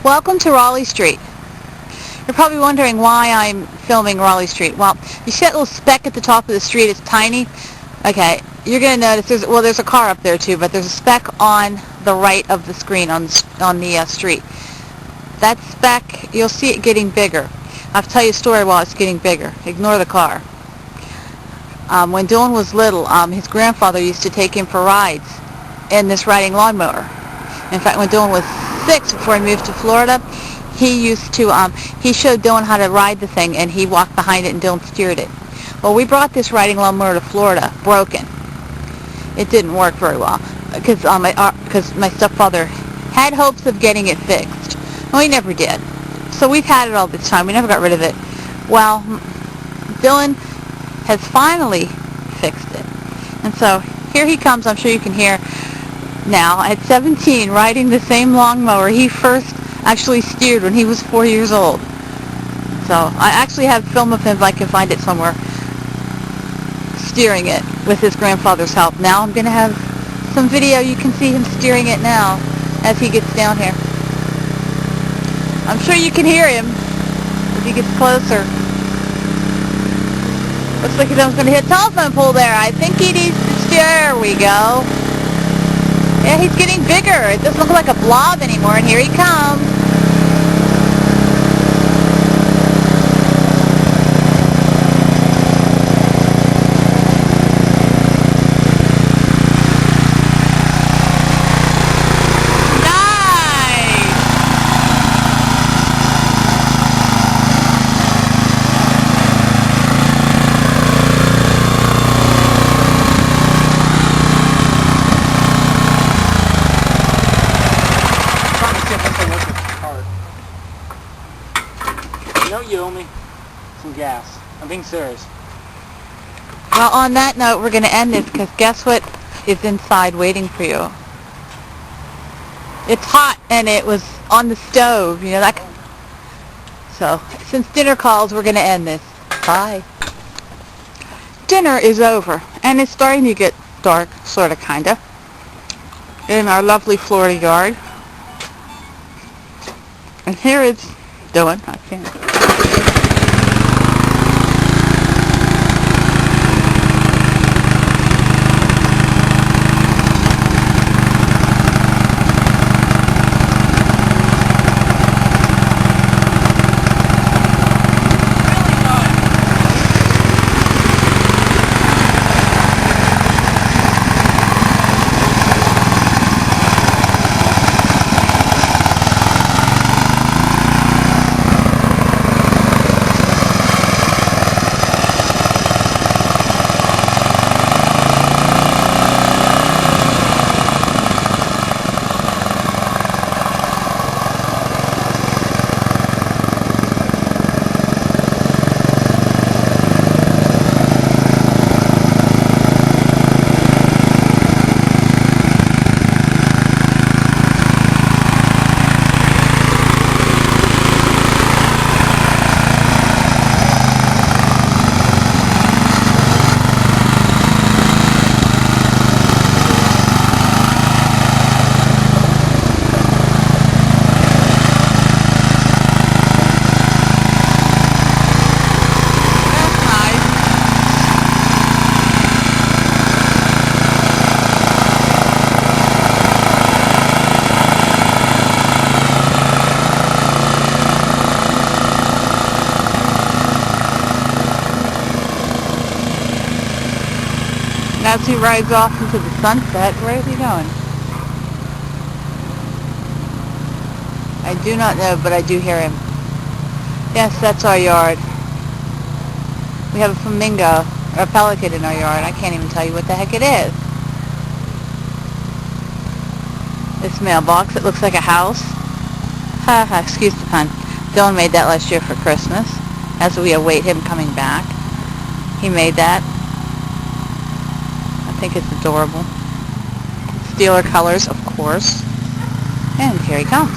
Welcome to Raleigh Street. You're probably wondering why I'm filming Raleigh Street. Well, you see that little speck at the top of the street? It's tiny. Okay, you're going to notice there's a car up there too, but there's a speck on the right of the screen on the street. That speck, you'll see it getting bigger. I'll tell you a story while it's getting bigger. Ignore the car. When Dylan was little, his grandfather used to take him for rides in this riding lawnmower. In fact, when Dylan was 6, before he moved to Florida, he showed Dylan how to ride the thing, and he walked behind it and Dylan steered it. Well, we brought this riding lawnmower to Florida, broken. It didn't work very well because my stepfather had hopes of getting it fixed. Well, he never did. So we've had it all this time. We never got rid of it. Well, Dylan has finally fixed it. And so here he comes. I'm sure you can hear now at 17 riding the same lawnmower he first actually steered when he was 4 years old. So I actually have film of him if I can find it somewhere steering it with his grandfather's help. Now I'm going to have some video. You can see him steering it now as he gets down here. I'm sure you can hear him as he gets closer. Looks like he's almost going to hit a telephone pole there. I think he needs to steer. There we go. Yeah, he's getting bigger. It doesn't look like a blob anymore, and here he comes. No, you owe me some gas. I'm being serious. Well, on that note, we're going to end this because guess what is inside waiting for you? It's hot and it was on the stove, you know that. So, since dinner calls, we're going to end this. Bye. Dinner is over and it's starting to get dark, sort of, kind of, in our lovely Florida yard. And here it's Dylan. I can't. As he rides off into the sunset, where is he going? I do not know, but I do hear him. Yes, that's our yard. We have a flamingo, or a pelican in our yard. I can't even tell you what the heck it is. This mailbox, it looks like a house. Ha ha, excuse the pun. Dylan made that last year for Christmas, as we await him coming back. He made that. I think it's adorable. Steeler colors, of course. And here he comes.